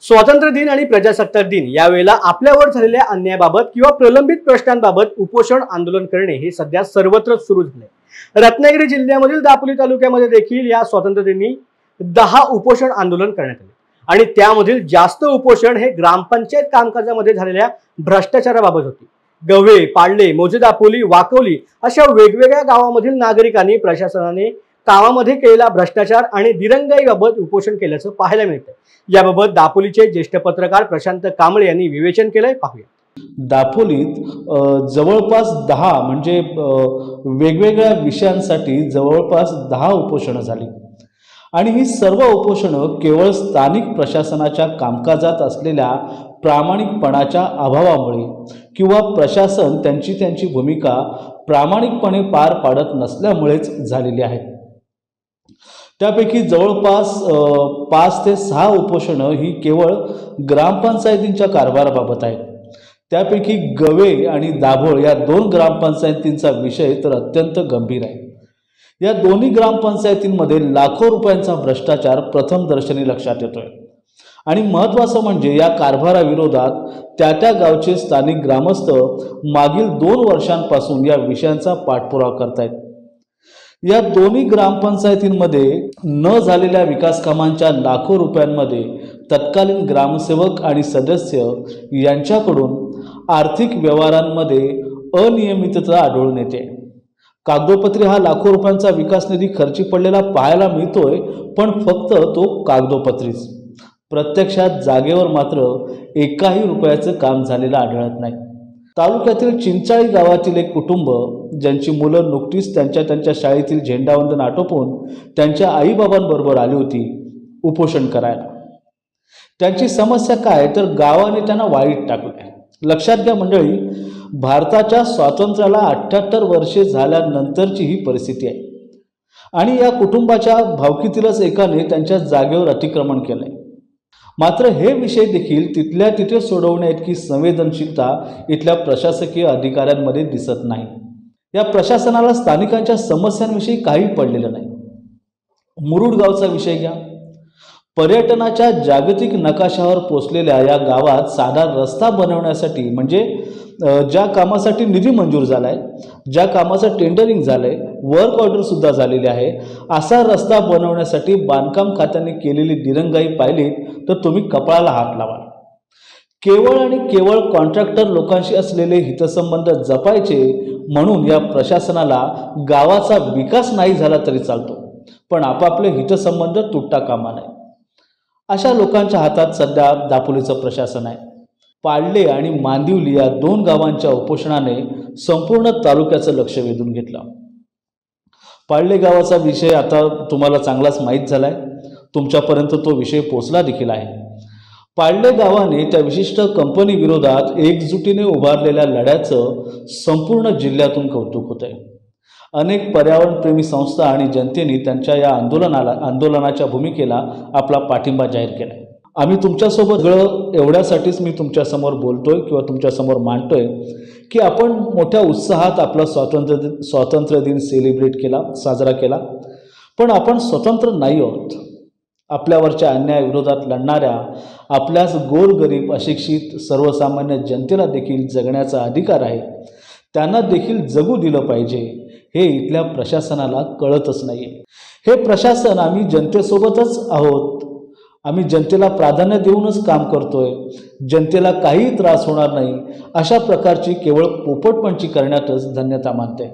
स्वातंत्र्य दिन आणि प्रजासत्ताक दिन यावेळेला आपल्यावर झालेल्या अन्यायाबाबत किंवा प्रलंबित प्रश्नांबाबत उपोषण आंदोलन करणे हे सध्या सर्वत्र सुरू झाले। रत्नागिरी जिल्ह्यामधील दापोली तालुक्यामध्ये देखील या स्वातंत्र्य दिनी 10 उपोषण आंदोलन करण्यात आले आणि त्यामधील जास्त उपोषण हे ग्रामपंचायत कामकाजामध्ये झालेल्या भ्रष्टाचाराबाबत होते। गव्हे, पाळले, मोजे, दापोली, वाकवली अशा वेगवेगळ्या गावांमधील नागरिकांनी प्रशासनाने कामामध्ये केलेला भ्रष्टाचार आणि दिरंगाईबाबत उपोषण केल्याचं पाहायला मिळतं। याबाबत दापोलीचे ज्येष्ठ पत्रकार प्रशांत कांबळे यांनी विवेचन केलंय, पाहूया। दापोलीत जवळपास 10 म्हणजे वेगवेगळ्या विषयांसाठी जवळपास 10 उपोषणं झाली आणि ही सर्व उपोषणं केवळ स्थानिक प्रशासनाच्या कामकाजात असलेल्या प्रामाणिकपणाच्या अभावामुळे किंवा प्रशासन त्यांची भूमिका प्रामाणिकपणे पार पाडत नसल्यामुळेच झालेली आहेत। त्यापैकी जवळपास 5 ते 6 उपोषणं ही केवळ ग्रामपंचायतींच्या कारभाराबाबत आहेत। त्यापैकी गवे आणि दाभोळ या 2 ग्रामपंचायतींचा विषय तर अत्यंत गंभीर आहे। या दोन्ही ग्रामपंचायतींमध्ये लाखो रुपयांचा भ्रष्टाचार प्रथम दर्शनी लक्षात येतोय आणि महत्त्वाचं म्हणजे या कारभाराविरोधात त्या गावचे स्थानिक ग्रामस्थ मागील 2 वर्षांपासून या विषयांचा पाठपुरावा करतायत। या दोन्ही ग्रामपंचायतींमध्ये न झालेल्या विकास कामांच्या लाखो रुपयांमध्ये तत्कालीन ग्रामसेवक आणि सदस्य यांच्याकडून आर्थिक व्यवहारांमध्ये अनियमितता आढळून येते। कागदोपत्री हा लाखो रुपयांचा विकास निधी खर्ची पडलेला पाहायला मिळतोय, पण फक्त तो कागदोपत्रीच। प्रत्यक्षात जागेवर मात्र एकाही रुपयाचं काम झालेलं आढळत नाही। तालुक्यातील चिंचाळी गावातील एक कुटुंब ज्यांची मुलं नुकतीच त्यांच्या शाळेतील झेंडावंदन आटोपून त्यांच्या आईबाबांबरोबर आली होती उपोषण करायला। त्यांची समस्या काय तर गावाने त्यांना वाळीत टाकले। लक्षात घ्या मंडळी, भारताच्या स्वातंत्र्याला 78 वर्षे झाल्यानंतरची ही परिस्थिती आहे आणि या कुटुंबाच्या भावकीतीलच एकाने त्यांच्या जागेवर अतिक्रमण केलंय। मात्र हे विषय देखील तिथल्या तिथे सोडवण्याइतकी संवेदनशीलता इथल्या प्रशासकीय अधिकाऱ्यांमध्ये दिसत नाही। या प्रशासनाला स्थानिकांच्या समस्यांविषयी काही पडलेलं नाही। मुरुड गावचा विषय घ्या। पर्यटनाच्या जागतिक नकाशावर पोचलेल्या या गावात साधा रस्ता बनवण्यासाठी म्हणजे ज्या कामासाठी निधी मंजूर झालाय, ज्या कामाचं टेंडरिंग झालंय, वर्क ऑर्डर सुद्धा झालेली आहे, असा रस्ता बनवण्यासाठी बांधकाम खात्याने केलेली दिरंगाई पाहिली तर तुम्ही कपाळाला हात लावाल। केवळ आणि केवळ कॉन्ट्रॅक्टर लोकांशी असलेले हितसंबंध जपायचे म्हणून या प्रशासनाला गावाचा विकास नाही झाला तरी चालतो, पण आपापले हितसंबंध तुटता कामा नये। अशा लोकांच्या हातात सध्या दापोलीचं प्रशासन आहे। पाळले आणि मांदिवली या 2 गावांच्या उपोषणाने संपूर्ण तालुक्याचं लक्ष वेधून घेतलं। पाळले गावाचा विषय आता तुम्हाला चांगलाच माहीत झालाय, तुमच्यापर्यंत तो विषय पोचला देखील आहे। पाळले गावाने त्या विशिष्ट कंपनी विरोधात एकजुटीने उभारलेल्या लढ्याचं संपूर्ण जिल्ह्यातून कौतुक होतंय। अनेक पर्यावरणप्रेमी संस्था आणि जनतेने त्यांच्या या आंदोलनाच्या भूमिकेला आपला पाठिंबा जाहीर केलाय। आम्ही तुमच्यासोबत एवढ्यासाठीच मी तुमच्यासमोर बोलतोय किंवा तुमच्यासमोर मांडतोय की आपण मोठ्या उत्साहात आपला स्वातंत्र्य दिन साजरा केला, पण आपण स्वतंत्र नाही आहोत। आपल्यावरच्या अन्यायाविरोधात लढणाऱ्या आपल्याच गोरगरीब अशिक्षित सर्वसामान्य जनतेला देखील जगण्याचा अधिकार आहे, त्यांना देखील जगू दिलं पाहिजे हे इथल्या प्रशासनाला कळतच नाहीये। हे प्रशासन आम्ही जनतेसोबतच आहोत, आम्ही जनतेला प्राधान्य देऊनच काम करतोय, जनतेला काही त्रास होणार नाही अशा प्रकारची केवळ पोपटपंची करण्यातच धन्यता मानते।